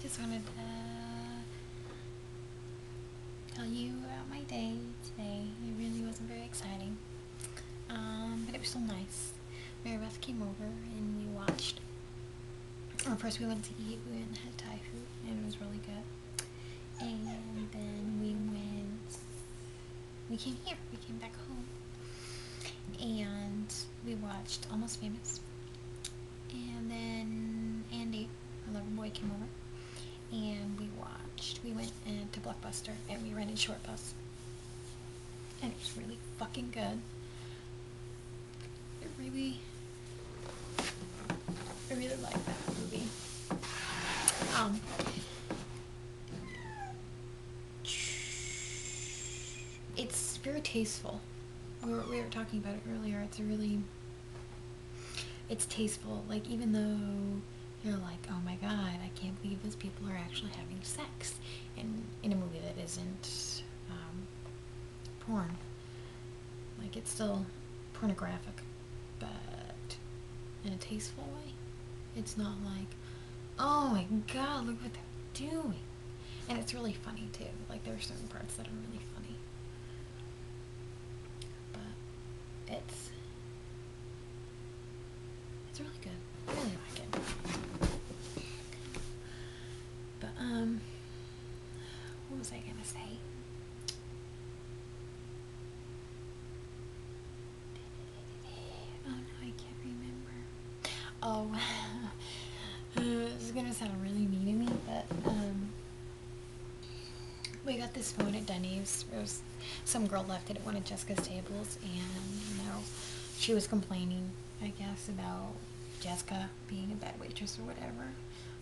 just wanted to tell you about my day today. It really wasn't very exciting, but it was still nice. Mary Beth came over and we watched. Well, first we went to eat. We went and had Thai food, and it was really good. And then we came here. We came back home, and we watched Almost Famous. And then Andy, our lover boy, came over, and we went to Blockbuster, and we rented Short Bus, and it was really fucking good. It really, I really like that movie. Um, it's very tasteful. We were talking about it earlier. It's tasteful. Like, even though you're like, oh my god, I can't believe those people are actually having sex in a movie that isn't porn. Like, it's still pornographic, but in a tasteful way. It's not like, oh my god, look what they're doing. And it's really funny too. Like, there are certain parts that are really funny. But it's really good. I really like it. But what was I gonna say? Oh no, I can't remember. Oh, this is gonna sound really mean to me, but we got this phone at Denny's. It was some girl left it at one of Jessica's tables, and she was complaining, I guess, about Jessica being a bad waitress or whatever.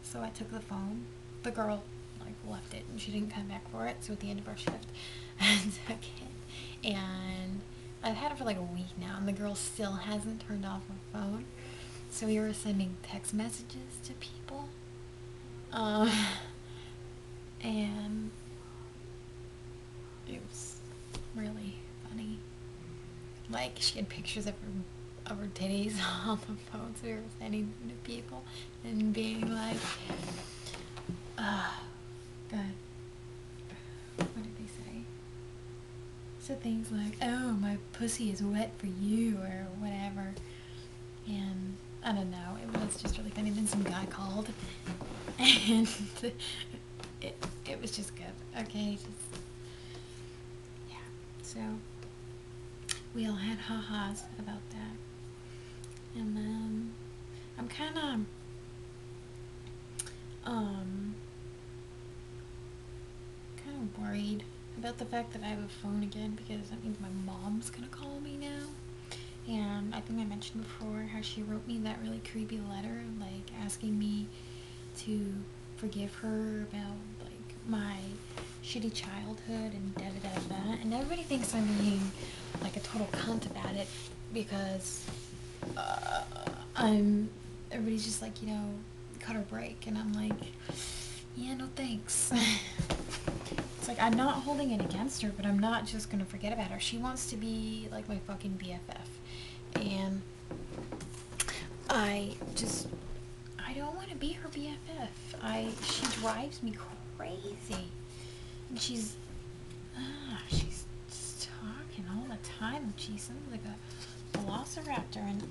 So I took the phone. The girl left it, and she didn't come back for it. So at the end of our shift, I took it, and I've had it for like a week now, and the girl still hasn't turned off her phone. So we were sending text messages to people, and it was really funny. Like, she had pictures of her titties on the phone, so we were sending them to people and being like, God, what did they say? So things like, oh, my pussy is wet for you, or whatever. And I don't know, it was just really funny. Then some guy called, and it was just good. Okay, just, yeah. So we all had ha-has about that. And then I'm kind of worried about the fact that I have a phone again, because that means my mom's gonna call me now. And I think I mentioned before how she wrote me that really creepy letter, like, asking me to forgive her about, like, my shitty childhood and da-da-da-da. And everybody thinks I'm being, like, a total cunt about it, because everybody's just like, cut her break. And I'm like, yeah, no thanks. It's like, I'm not holding it against her, but I'm not just gonna forget about her. She wants to be, like, my fucking BFF. And I don't want to be her BFF. She drives me crazy. And she's just talking all the time. She sounds like a velociraptor, and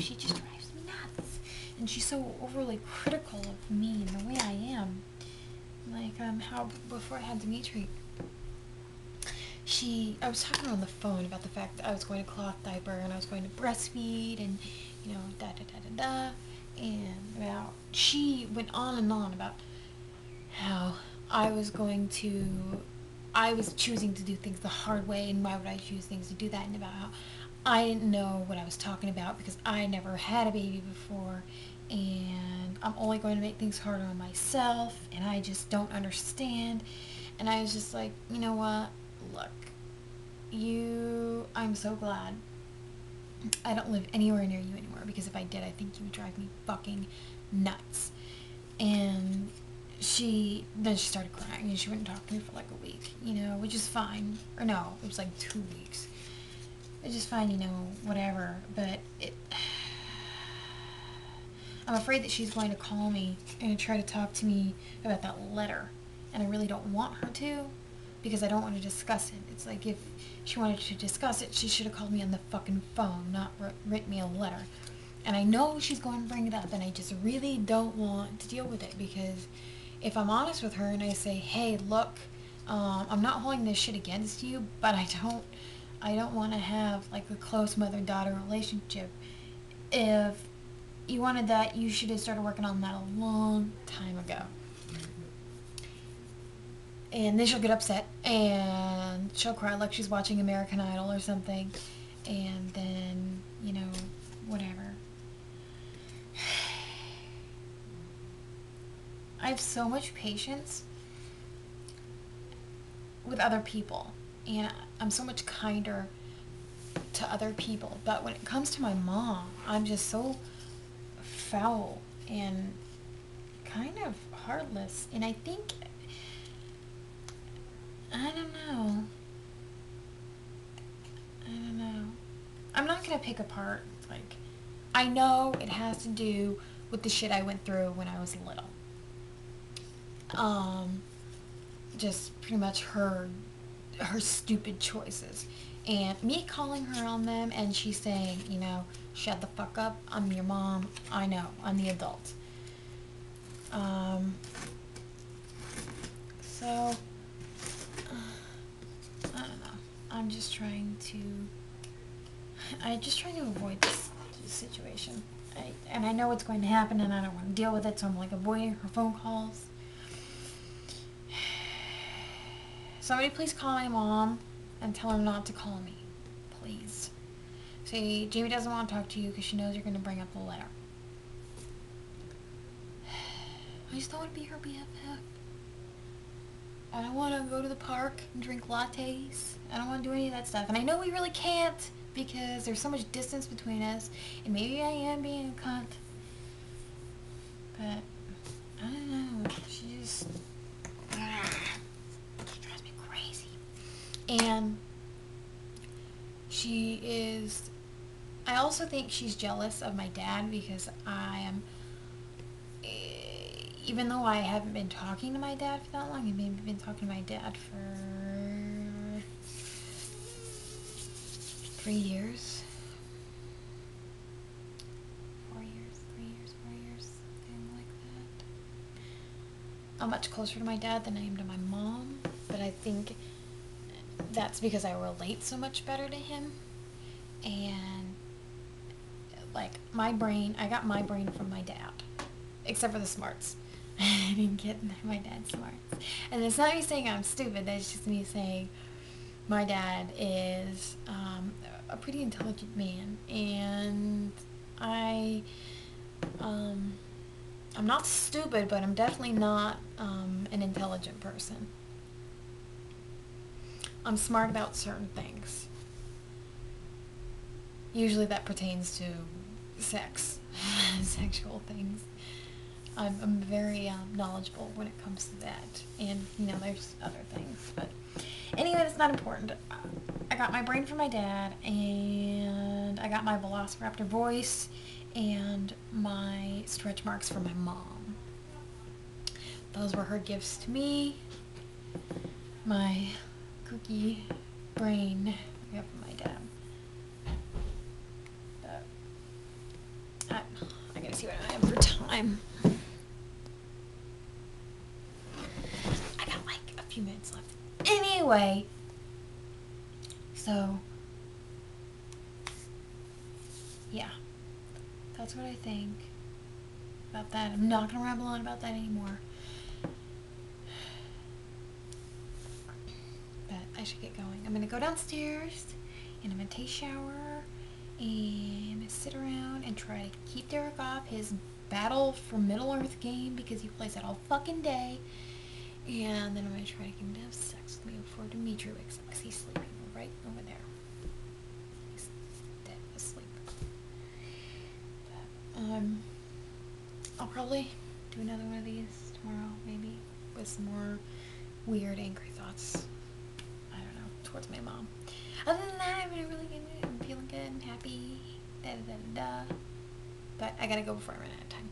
she just drives me nuts. And she's so overly critical of me and the way I am. Like, how before I had Dimitri, I was talking on the phone about the fact that I was going to cloth diaper and I was going to breastfeed, and da da da da da, and she went on and on about how I was choosing to do things the hard way, and why would I choose things to do that, and about how I didn't know what I was talking about because I never had a baby before, and I'm only going to make things harder on myself, and I just don't understand. And I was just like, you know what? Look, I'm so glad I don't live anywhere near you anymore, because if I did, I think you would drive me fucking nuts. And then she started crying, and she wouldn't talk to me for like a week, which is fine. Or no, it was like 2 weeks. It's just fine, whatever. But I'm afraid that she's going to call me and try to talk to me about that letter. And I really don't want her to, because I don't want to discuss it. It's like if she wanted to discuss it, she should have called me on the fucking phone, not written me a letter. And I know she's going to bring it up, and I just really don't want to deal with it, because if I'm honest with her and I say, hey, look, I'm not holding this shit against you, but I don't want to have like a close mother-daughter relationship. If you wanted that, you should have started working on that a long time ago. And then she'll get upset and she'll cry like she's watching American Idol or something. And then, whatever. I have so much patience with other people. And I'm so much kinder to other people. But when it comes to my mom, I'm just so foul and kind of heartless. And I think, I don't know. I'm not going to pick apart, like, I know it has to do with the shit I went through when I was little. Just pretty much her stupid choices. And me calling her on them and she's saying, shut the fuck up, I'm your mom, I know, I'm the adult. So, I don't know. I'm just trying to avoid this situation. And I know it's going to happen and I don't want to deal with it, so I'm like avoiding her phone calls. Somebody please call my mom and tell her not to call me. Please. Say, Jamie doesn't want to talk to you because she knows you're going to bring up the letter. I just don't want to be her BFF. I don't want to go to the park and drink lattes. I don't want to do any of that stuff. And I know we really can't because there's so much distance between us. And maybe I am being a cunt. But, I don't know. She just drives me crazy. And she is... I also think she's jealous of my dad because I am... Even though I haven't been talking to my dad for that long, I've maybe been talking to my dad for 3 years. 4 years, 3 years, 4 years, something like that. I'm much closer to my dad than I am to my mom, but I think that's because I relate so much better to him. And, like, I got my brain from my dad, except for the smarts. I didn't get my dad's smarts. And it's not me saying I'm stupid, that's just me saying my dad is a pretty intelligent man. And I'm not stupid, but I'm definitely not an intelligent person. I'm smart about certain things. Usually that pertains to sex, sexual things. I'm very knowledgeable when it comes to that. And, there's other things. But anyway, that's not important. I got my brain from my dad, and I got my Velociraptor voice, and my stretch marks from my mom. Those were her gifts to me. My kooky brain I got from my dad. But I gotta see what I have for time. Few minutes left. Anyway, so yeah, that's what I think about that. I'm not gonna ramble on about that anymore, but I should get going. I'm gonna go downstairs and I'm gonna take a shower and sit around and try to keep Derek off his Battle for Middle Earth game because he plays that all fucking day. And then I'm going to try to get him to have sex with me before Dimitri wakes up because he's sleeping right over there. He's dead asleep. But, I'll probably do another one of these tomorrow, maybe, with some more weird, angry thoughts. I don't know, towards my mom. Other than that, I'm in a really good mood. I'm feeling good and happy. Da da da da. But I gotta go before I run out of time.